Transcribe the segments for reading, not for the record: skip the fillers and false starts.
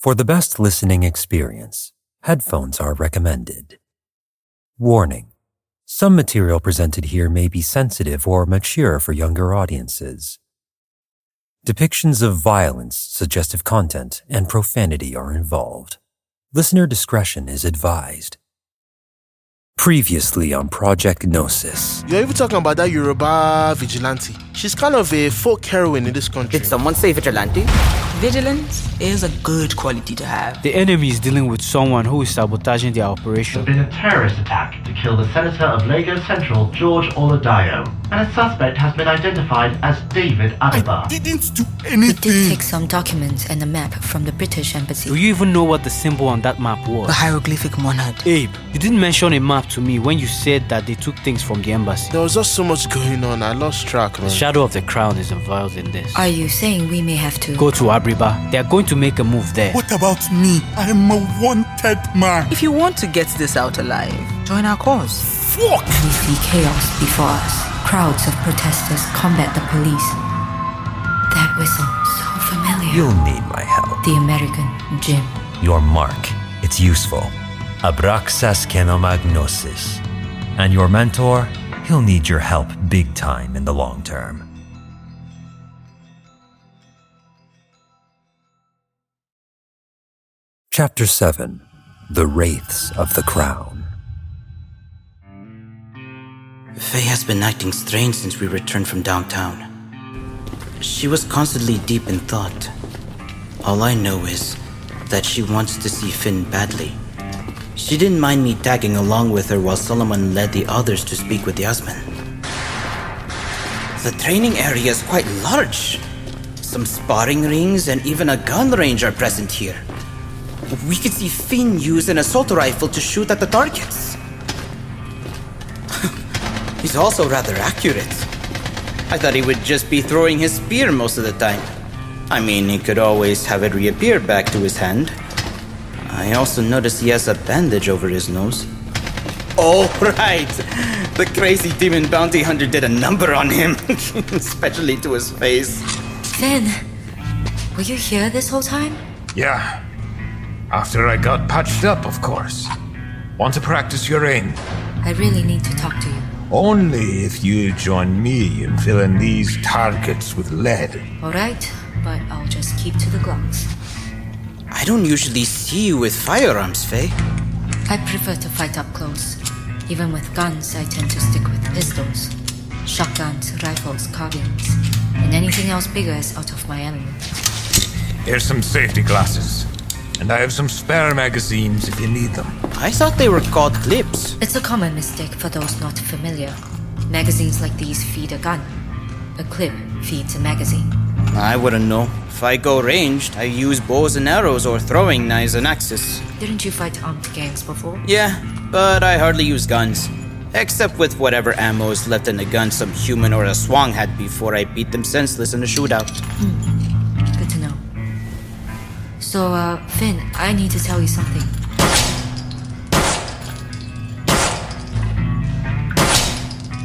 For the best listening experience, headphones are recommended. Warning: some material presented here may be sensitive or mature for younger audiences. Depictions of violence, suggestive content, and profanity are involved. Listener discretion is advised. Previously on Project Gnosis. You're even talking about that Yoruba vigilante. She's kind of a folk heroine in this country. Did someone say vigilante? Vigilance is a good quality to have. The enemy is dealing with someone who is sabotaging their operation. There's been a terrorist attack to kill the Senator of Lagos Central, George Oladayo, and a suspect has been identified as David Adiba. I didn't do anything. We did take some documents and a map from the British embassy. Do you even know what the symbol on that map was? The hieroglyphic monad. Abe, you didn't mention a map to me when you said that they took things from the embassy. There was just so much going on, I lost track, man. The shadow of the crown is involved in this. Are you saying we may have to Go to Abriba. They are going to make a move there. What about me? I am a wanted man. If you want to get this out alive, join our cause. Fuck! We see chaos before us. Crowds of protesters combat the police. That whistle, so familiar. You'll need my help. The American Jim. Your mark. It's useful. Abraxas Kenomagnosis. And your mentor, he'll need your help big time in the long term. Chapter 7. The Wraiths of the Crown. Faye has been acting strange since we returned from downtown. She was constantly deep in thought. All I know is that she wants to see Finn badly. She didn't mind me tagging along with her while Solomon led the others to speak with Yazmin. The training area is quite large. Some sparring rings and even a gun range are present here. We could see Finn use an assault rifle to shoot at the targets. He's also rather accurate. I thought he would just be throwing his spear most of the time. I mean, he could always have it reappear back to his hand. I also noticed he has a bandage over his nose. Oh, right! The crazy demon bounty hunter did a number on him, especially to his face. Finn, were you here this whole time? Yeah. After I got patched up, of course. Want to practice your aim? I really need to talk to you. Only if you join me in filling these targets with lead. Alright, but I'll just keep to the Glocks. I don't usually see you with firearms, Faye. I prefer to fight up close. Even with guns, I tend to stick with pistols. Shotguns, rifles, carbines. And anything else bigger is out of my element. Here's some safety glasses. And I have some spare magazines if you need them. I thought they were called clips. It's a common mistake for those not familiar. Magazines like these feed a gun. A clip feeds a magazine. I wouldn't know. If I go ranged, I use bows and arrows or throwing knives and axes. Didn't you fight armed gangs before? Yeah, but I hardly use guns. Except with whatever ammo is left in the gun some human or a swang had before I beat them senseless in a shootout. Good to know. So, Finn, I need to tell you something.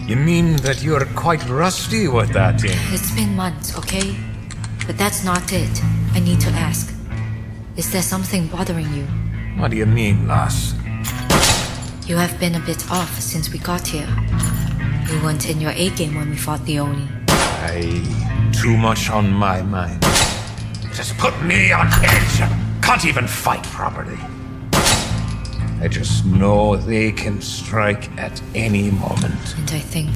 You mean that you're quite rusty with that thing? It's been months, okay? But that's not it. I need to ask. Is there something bothering you? What do you mean, lass? You have been a bit off since we got here. You weren't in your A game when we fought the Oni. Too much on my mind. Just put me on edge. Can't even fight properly. I just know they can strike at any moment. And I think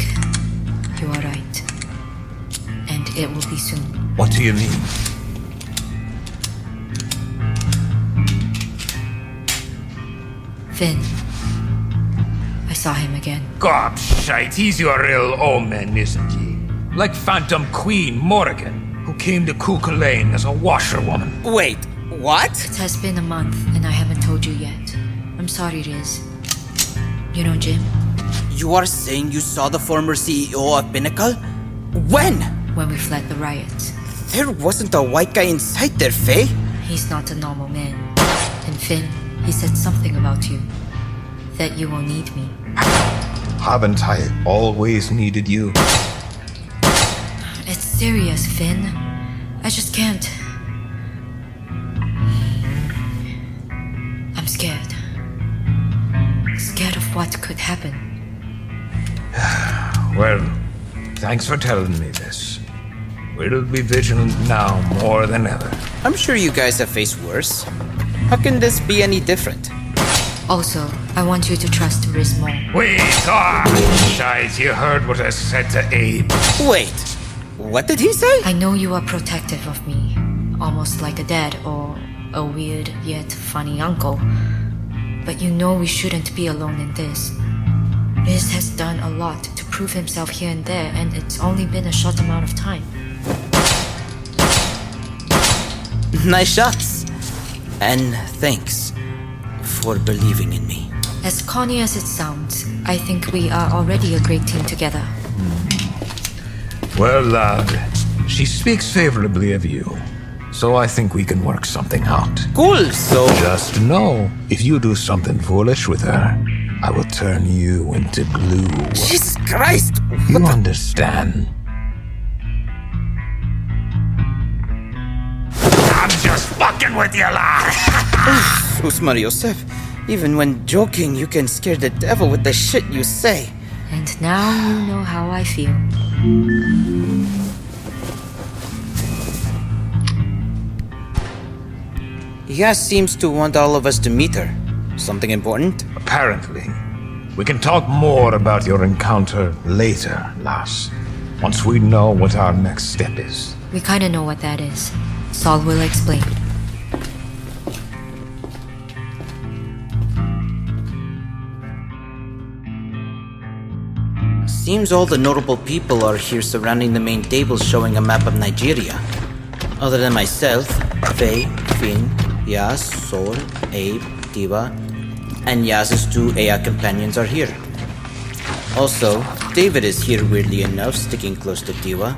you are right. And it will be soon. What do you mean? Finn. I saw him again. Gobshite, he's your ill omen, isn't he? Like Phantom Queen Morrigan, who came to Cuckoo Lane as a washerwoman. Wait, what? It has been a month and I haven't told you yet. I'm sorry, Riz. You know Jim? You are saying you saw the former CEO of Pinnacle? When? When we fled the riots. There wasn't a white guy inside there, Faye. He's not a normal man. And Finn, he said something about you. That you will need me. Haven't I always needed you? It's serious, Finn. I just can't. scared. Scared of what could happen. Well, thanks for telling me this. We'll be vigilant now more than ever. I'm sure you guys have faced worse. How can this be any different? Also, I want you to trust Riz more. Wait, Shies, you heard what I said to Abe. Wait, what did he say? I know you are protective of me, almost like a dad or a weird yet funny uncle. But you know we shouldn't be alone in this. Riz has done a lot to prove himself here and there, and it's only been a short amount of time. Nice shots. And thanks for believing in me. As corny as it sounds, I think we are already a great team together. Well, lad, she speaks favorably of you, so I think we can work something out. Cool, so... Just know, if you do something foolish with her, I will turn you into glue. Jesus Christ! You understand? I'm just fucking with you, lad! Usmar Yosef, even when joking, you can scare the devil with the shit you say. And now you know how I feel. Yas seems to want all of us to meet her. Something important? Apparently. We can talk more about your encounter later, Lass. Once we know what our next step is. We kinda know what that is. Saul will explain. Seems all the notable people are here surrounding the main table showing a map of Nigeria. Other than myself, Faye, Finn, Yas, Sol, Abe, Tiwa, and Yaz's two AI companions are here. Also, David is here weirdly enough, sticking close to Tiwa.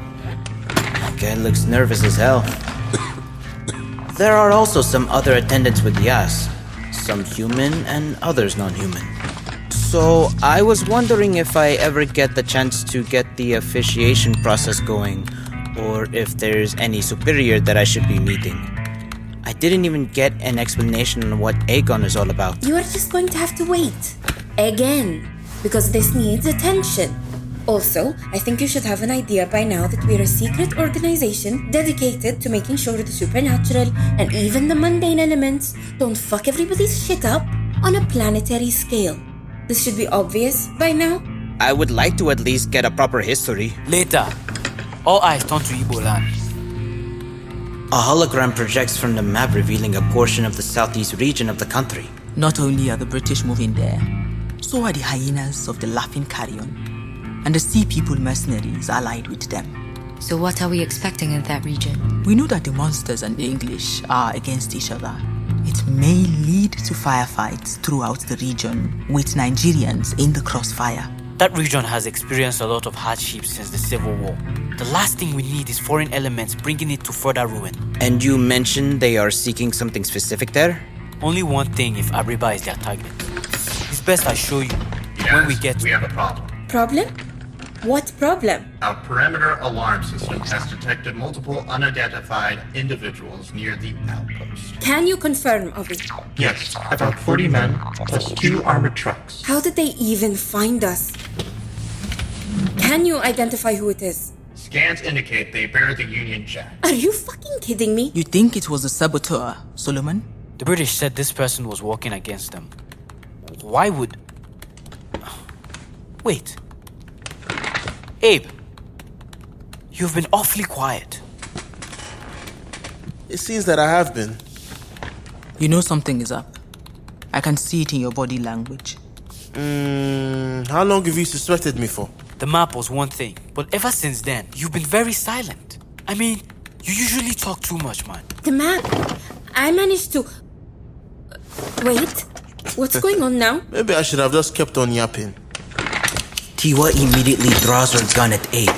Guy looks nervous as hell. There are also some other attendants with Yas, some human and others non-human. So I was wondering if I ever get the chance to get the officiation process going, or if there's any superior that I should be meeting. I didn't even get an explanation on what AGON is all about. You are just going to have to wait. Again. Because this needs attention. Also, I think you should have an idea by now that we're a secret organization dedicated to making sure the supernatural and even the mundane elements don't fuck everybody's shit up on a planetary scale. This should be obvious by now. I would like to at least get a proper history. Later, all eyes turn to Igbo land. A hologram projects from the map revealing a portion of the southeast region of the country. Not only are the British moving there, so are the hyenas of the Laughing Carrion, and the Sea People mercenaries allied with them. So what are we expecting in that region? We know that the monsters and the English are against each other. It may lead to firefights throughout the region, with Nigerians in the crossfire. That region has experienced a lot of hardships since the Civil War. The last thing we need is foreign elements bringing it to further ruin. And you mentioned they are seeking something specific there? Only one thing if Ariba is their target. It's best I show you when we get to... We have a problem. Problem? What problem? Our perimeter alarm system has detected multiple unidentified individuals near the outpost. Can you confirm, Obi? Yes, about 40 men, plus 2 armored trucks. How did they even find us? Can you identify who it is? Scans indicate they bear the Union Jack. Are you fucking kidding me? You think it was a saboteur, Solomon? The British said this person was working against them. Why would... Wait. Abe, you've been awfully quiet. It seems that I have been. You know something is up. I can see it in your body language. How long have you suspected me for? The map was one thing, but ever since then, you've been very silent. I mean, you usually talk too much, man. The map. I managed to... Wait. What's going on now? Maybe I should have just kept on yapping. Tiwa immediately draws her gun at Abe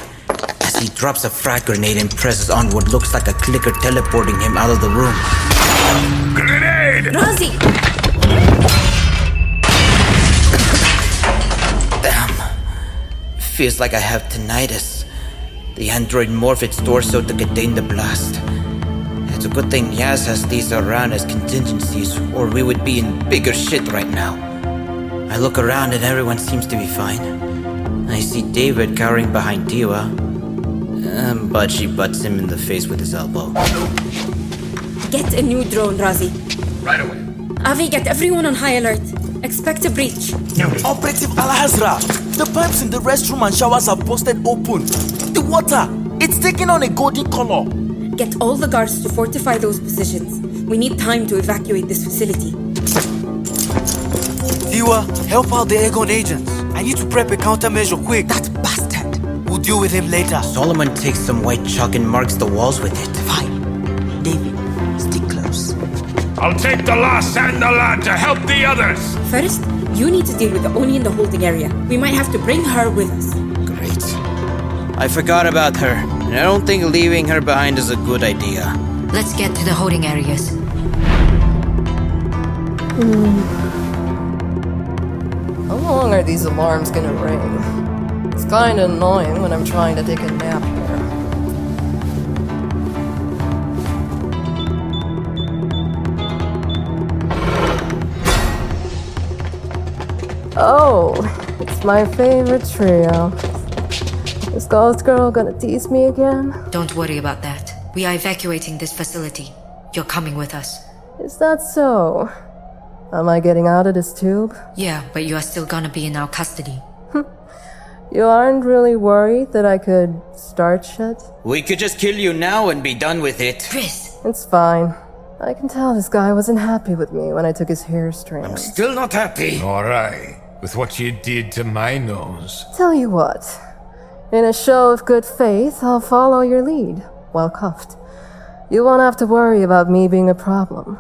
as he drops a frag grenade and presses on what looks like a clicker teleporting him out of the room. Grenade! Rosie! Damn. Feels like I have tinnitus. The android morphed its torso to contain the blast. It It's a good thing Yaz has these around as contingencies, or we would be in bigger shit right now. I look around and everyone seems to be fine. I see David cowering behind Tiwa, but she butts him in the face with his elbow. Get a new drone, Razi. Right away. Avi, get everyone on high alert. Expect a breach. Operative Al-Hazra, the pipes in the restroom and showers are busted open. The water, it's taking on a golden color. Get all the guards to fortify those positions. We need time to evacuate this facility. Tiwa, help out the AGON agents. I need to prep a countermeasure quick. That bastard! We'll deal with him later. Solomon takes some white chalk and marks the walls with it. Fine. David, stick close. I'll take the lass and the lad to help the others. First, you need to deal with the Oni in the holding area. We might have to bring her with us. Great. I forgot about her, and I don't think leaving her behind is a good idea. Let's get to the holding areas. How long are these alarms gonna ring? It's kinda annoying when I'm trying to take a nap here. Oh, it's my favorite trio. Is Ghost Girl gonna tease me again? Don't worry about that. We are evacuating this facility. You're coming with us. Is that so? Am I getting out of this tube? Yeah, but you are still gonna be in our custody. You aren't really worried that I could start shit? We could just kill you now and be done with it. Chris! It's fine. I can tell this guy wasn't happy with me when I took his hair strands. I'm still not happy. Nor I, with what you did to my nose. Tell you what. In a show of good faith, I'll follow your lead, while cuffed. You won't have to worry about me being a problem.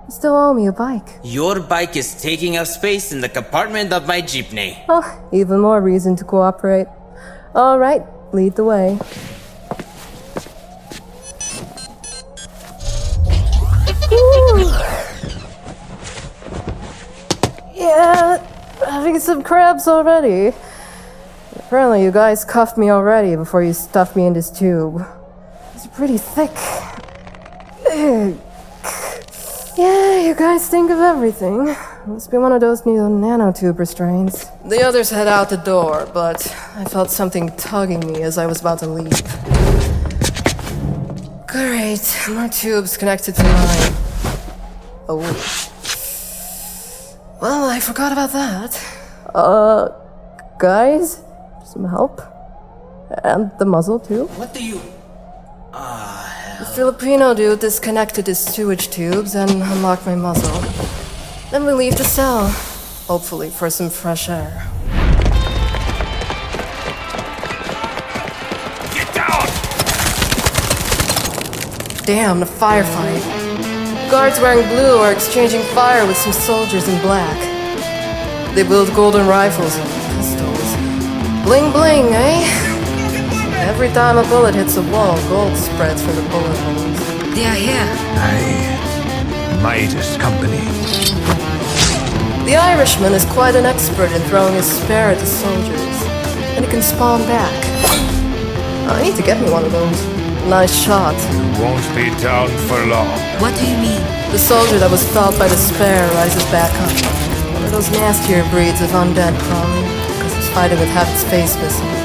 You still owe me a bike. Your bike is taking up space in the compartment of my jeepney. Oh, even more reason to cooperate. All right, lead the way. Ooh. Yeah, having some cramps already. Apparently you guys cuffed me already before you stuffed me in this tube. It's pretty thick. Yeah, you guys think of everything. Must be one of those new nanotube restraints. The others head out the door, but I felt something tugging me as I was about to leave. Great, more tubes connected to mine. Oh. Well, I forgot about that. Guys? Some help? And the muzzle, too? What do you... The Filipino dude disconnected his sewage tubes and unlocked my muzzle. Then we leave the cell, hopefully for some fresh air. Get down! Damn, the firefight. Guards wearing blue are exchanging fire with some soldiers in black. They build golden rifles and pistols. Bling bling, eh? Every time a bullet hits a wall, gold spreads from the bullet holes. They are here. Aye. Midas Company. The Irishman is quite an expert in throwing his spear at the soldiers, and it can spawn back. I need to get me one of those. Nice shot. You won't be down for long. What do you mean? The soldier that was felled by the spear rises back up. One of those nastier breeds of undead, probably, because it's fighting with half its face missing.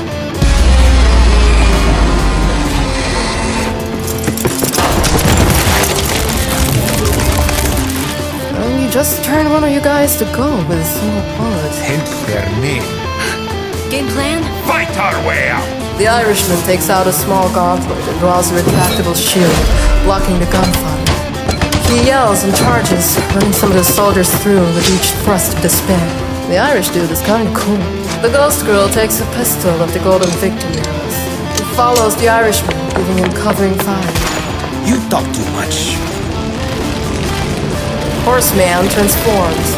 Just turned one of you guys to gold with a single bullet. Hence their name. Game plan? Fight our way out! The Irishman takes out a small gauntlet and draws a retractable shield, blocking the gunfire. He yells and charges, running some of the soldiers through with each thrust of despair. The Irish dude is kinda cool. The ghost girl takes a pistol of the golden victim arrows. He follows the Irishman, giving him covering fire. You talk too much. Horseman transforms,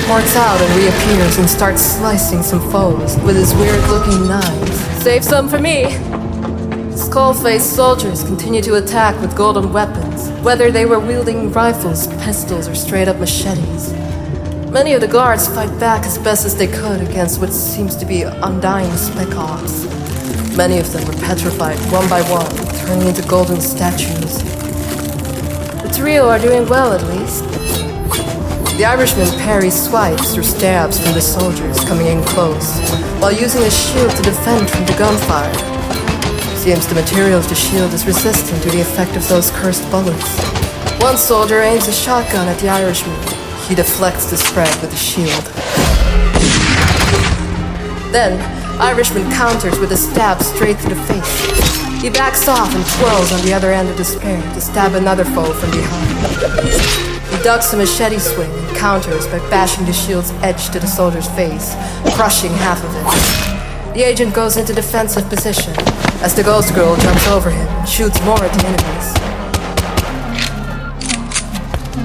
ports out and reappears and starts slicing some foes with his weird-looking knives. Save some for me! Skull-faced soldiers continue to attack with golden weapons, whether they were wielding rifles, pistols, or straight-up machetes. Many of the guards fight back as best as they could against what seems to be undying spec ops. Many of them were petrified one by one, turning into golden statues. The trio are doing well, at least. The Irishman parries swipes or stabs from the soldiers coming in close, while using his shield to defend from the gunfire. Seems the material of the shield is resistant to the effect of those cursed bullets. One soldier aims a shotgun at the Irishman. He deflects the spread with the shield. Then, Irishman counters with a stab straight to the face. He backs off and twirls on the other end of the spear to stab another foe from behind. He ducks a machete swing and counters by bashing the shield's edge to the soldier's face, crushing half of it. The agent goes into defensive position as the ghost girl jumps over him and shoots more at the enemies.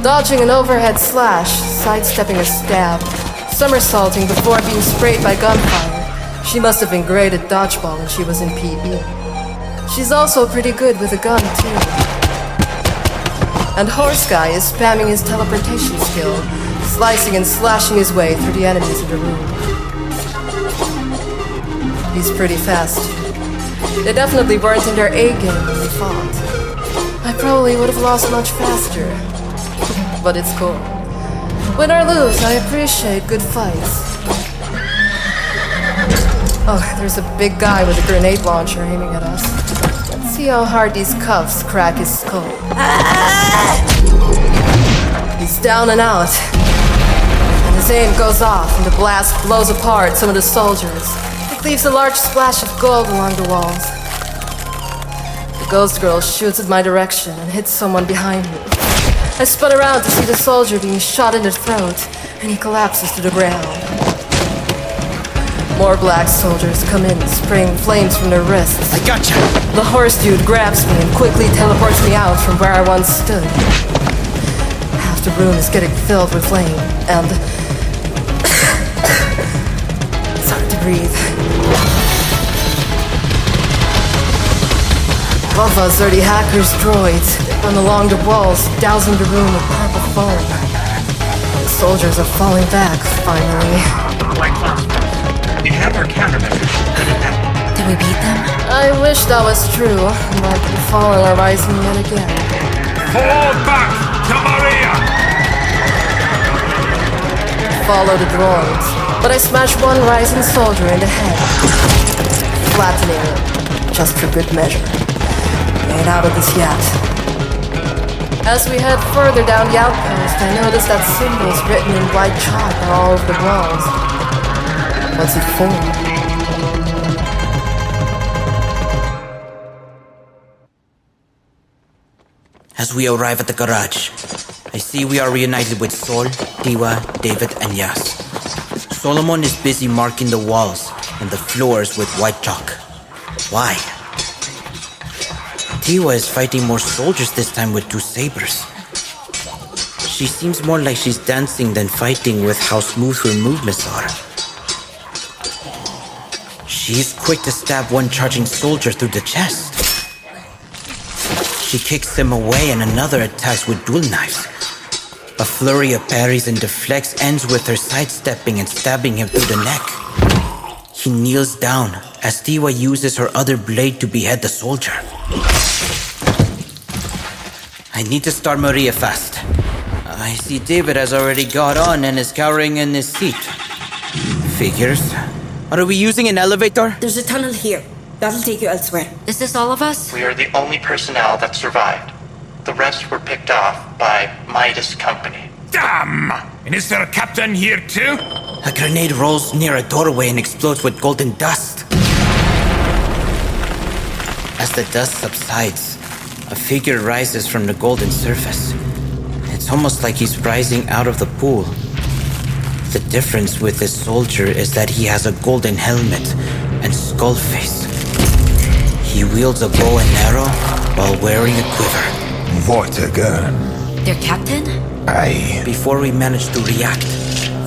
Dodging an overhead slash, sidestepping a stab, somersaulting before being sprayed by gunfire. She must have been great at dodgeball when she was in PB. She's also pretty good with a gun, too. And Horse Guy is spamming his teleportation skill, slicing and slashing his way through the enemies in the room. He's pretty fast, too. They definitely weren't in their A game when they fought. I probably would have lost much faster. But it's cool. Win or lose, I appreciate good fights. Oh, there's a big guy with a grenade launcher aiming at us. Let's see how hard these cuffs crack his skull. He's down and out. And his aim goes off and the blast blows apart some of the soldiers. It leaves a large splash of gold along the walls. The ghost girl shoots in my direction and hits someone behind me. I spun around to see the soldier being shot in the throat, and he collapses to the ground. More black soldiers come in, spraying flames from their wrists. I gotcha! The horse dude grabs me and quickly teleports me out from where I once stood. Half the room is getting filled with flame, and it's hard to breathe. Above us are the hackers' droids. They run along the walls, dousing the room with purple foam. The soldiers are falling back, finally. We have our countermeasures. Did we beat them? I wish that was true, but the fallen are rising yet again. Fall back to Maria! Follow the droids, but I smash one rising soldier in the head, flattening him, just for good measure. We ain't out of this yet. As we head further down the outpost, I notice that symbols written in white chalk are all over the walls. What's it for? As we arrive at the garage, I see we are reunited with Sol, Tiwa, David, and Yas. Solomon is busy marking the walls and the floors with white chalk. Why? Tiwa is fighting more soldiers this time with 2 sabers. She seems more like she's dancing than fighting with how smooth her movements are. She's quick to stab one charging soldier through the chest. She kicks him away and another attacks with dual knives. A flurry of parries and deflects ends with her sidestepping and stabbing him through the neck. He kneels down as Tiwa uses her other blade to behead the soldier. I need to start Maria fast. I see David has already got on and is cowering in his seat. Figures. Are we using an elevator? There's a tunnel here. That'll take you elsewhere. Is this all of us? We are the only personnel that survived. The rest were picked off by Midas Company. Damn! And is there a captain here too? A grenade rolls near a doorway and explodes with golden dust. As the dust subsides, a figure rises from the golden surface. It's almost like he's rising out of the pool. The difference with this soldier is that he has a golden helmet and skull face. He wields a bow and arrow while wearing a quiver. What a gun. Their captain? Aye. Before we manage to react,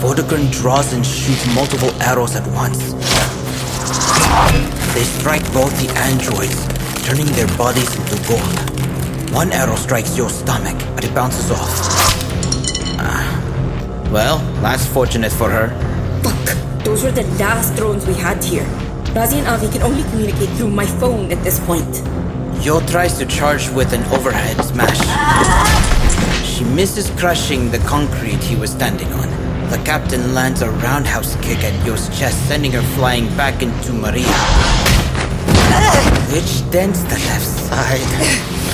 Vodagran draws and shoots multiple arrows at once. They strike both the androids, turning their bodies into gold. One arrow strikes your stomach, but it bounces off. Well, that's fortunate for her. Fuck, those were the last drones we had here. Razi and Avi can only communicate through my phone at this point. Yo tries to charge with an overhead smash. She misses crushing the concrete he was standing on. The captain lands a roundhouse kick at Yo's chest, sending her flying back into Maria, which dents the left side.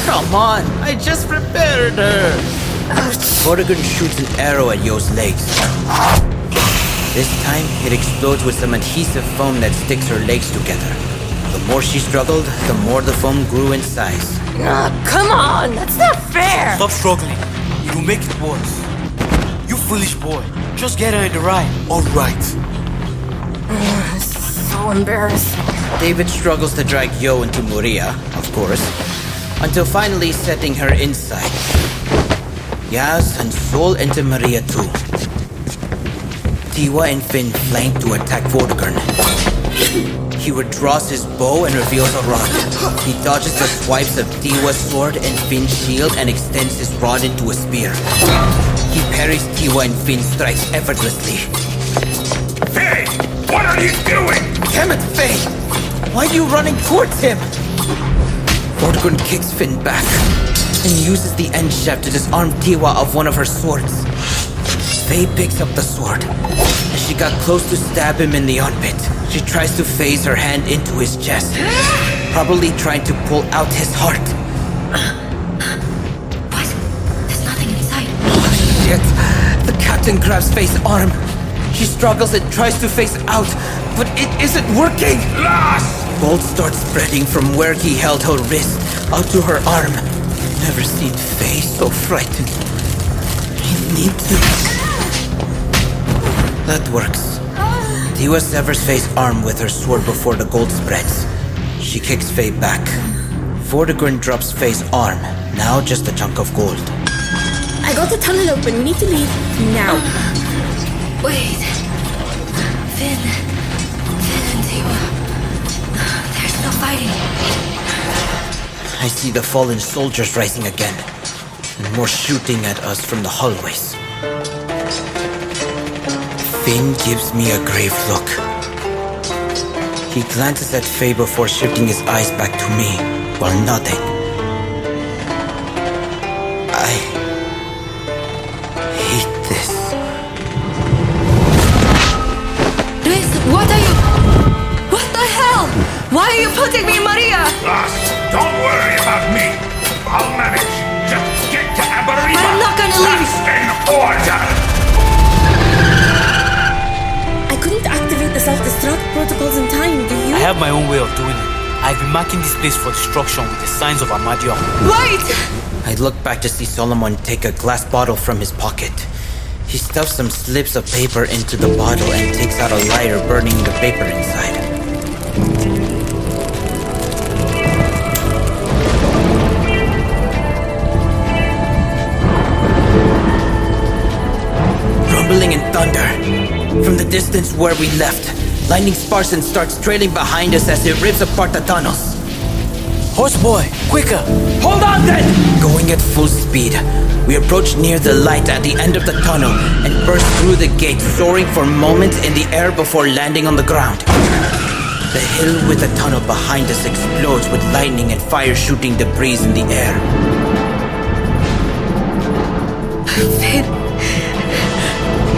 Come on, I just prepared her. Vortigern shoots an arrow at Yo's legs. This time, it explodes with some adhesive foam that sticks her legs together. The more she struggled, the more the foam grew in size. Come on, that's not fair! Stop struggling. It will make it worse. You foolish boy. Just get her in the ride. Alright. So embarrassing. David struggles to drag Yo into Maria, of course, until finally setting her inside. Yaz and Sol into Maria too. Tiwa and Finn flank to attack Vortigern. He withdraws his bow and reveals a rod. He dodges the swipes of Tiwa's sword and Finn's shield and extends his rod into a spear. He parries Tiwa and Finn's strikes effortlessly. Faye! What are you doing? Damn it, Faye! Why are you running towards him? Vortigern kicks Finn back and uses the end shaft to disarm Tiwa of one of her swords. Faye picks up the sword. As she got close to stab him in the armpit, she tries to phase her hand into his chest, probably trying to pull out his heart. What? There's nothing inside. Oh shit! The captain grabs Faye's arm. She struggles and tries to face out, but it isn't working! Lost! Gold starts spreading from where he held her wrist out to her arm. Never seen Faye so frightened. I need to... That works. Tiwa severs Faye's arm with her sword before the gold spreads. She kicks Faye back. Vortigern drops Faye's arm, now just a chunk of gold. I got the tunnel open. We need to leave now. Wait. Finn and Tiwa. They're still fighting. I see the fallen soldiers rising again, and more shooting at us from the hallways. Finn gives me a grave look. He glances at Faye before shifting his eyes back to me, while nodding. I hate this. Riz, what are you... What the hell? Why are you putting me in Maria? Lost! Don't worry about me. I'll manage. Just get to Abariba. I'm not gonna leave. That's in order. I couldn't activate the self-destruct protocols in time, do you? I have my own way of doing it. I've been marking this place for destruction with the signs of Armadio. Wait! I look back to see Solomon take a glass bottle from his pocket. He stuffs some slips of paper into the bottle and takes out a lighter, burning the paper inside. Rumbling and thunder. From the distance where we left, lightning sparks and starts trailing behind us as it rips apart the tunnels. Horseboy, quicker! Hold on then! Going at full speed, we approach near the light at the end of the tunnel and burst through the gate, soaring for moments in the air before landing on the ground. The hill with the tunnel behind us explodes with lightning and fire shooting debris in the air. Finn,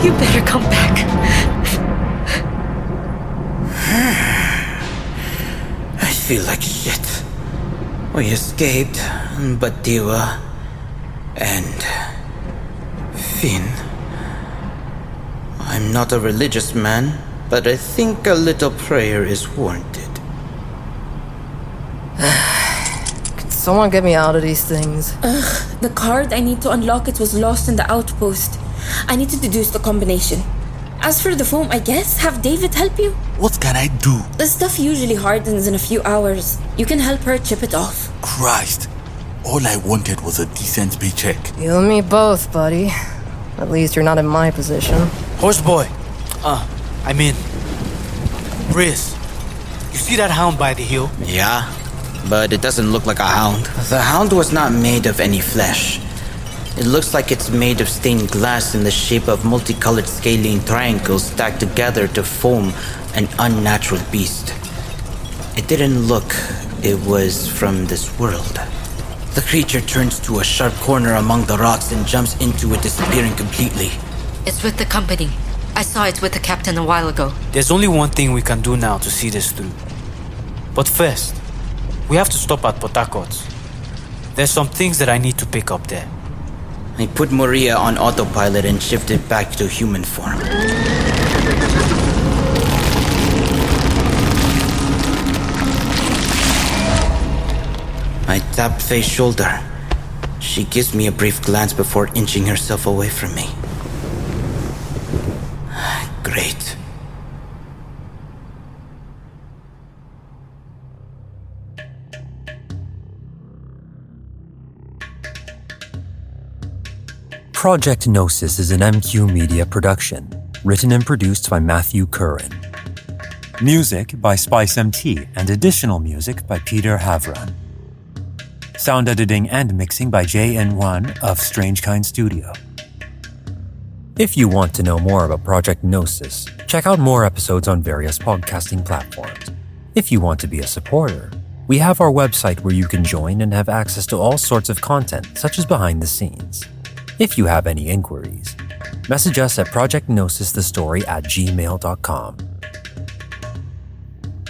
you better come back. I feel like shit. We escaped, but Tiwa and Finn. I'm not a religious man, but I think a little prayer is warranted. Can someone get me out of these things? The card I need to unlock it was lost in the outpost. I need to deduce the combination. As for the foam, I guess have David help you? What can I do? The stuff usually hardens in a few hours. You can help her chip it off. Christ. All I wanted was a decent paycheck. You and me both, buddy. At least you're not in my position. Horseboy. I mean... Riz. You see that hound by the hill? Yeah, but it doesn't look like a hound. The hound was not made of any flesh. It looks like it's made of stained glass in the shape of multicolored scalene triangles stacked together to form an unnatural beast. It didn't look it was from this world. The creature turns to a sharp corner among the rocks and jumps into it, disappearing completely. It's with the company. I saw it with the captain a while ago. There's only one thing we can do now to see this through. But first, we have to stop at Port Harcourt. There's some things that I need to pick up there. I put Maria on autopilot and shifted back to human form. I tapped Faye's shoulder. She gives me a brief glance before inching herself away from me. Great. Project Gnosis is an MQ Media production, written and produced by Matthew Kure. Music by SpyceMT and additional music by Peter Havran. Sound editing and mixing by Jae-In Hwan of StrangeKind Studio. If you want to know more about Project Gnosis, check out more episodes on various podcasting platforms. If you want to be a supporter, we have our website where you can join and have access to all sorts of content, such as behind the scenes. If you have any inquiries, message us at projectgnosisthestory@gmail.com.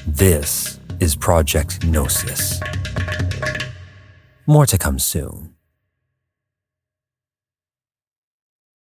This is Project Gnosis. More to come soon.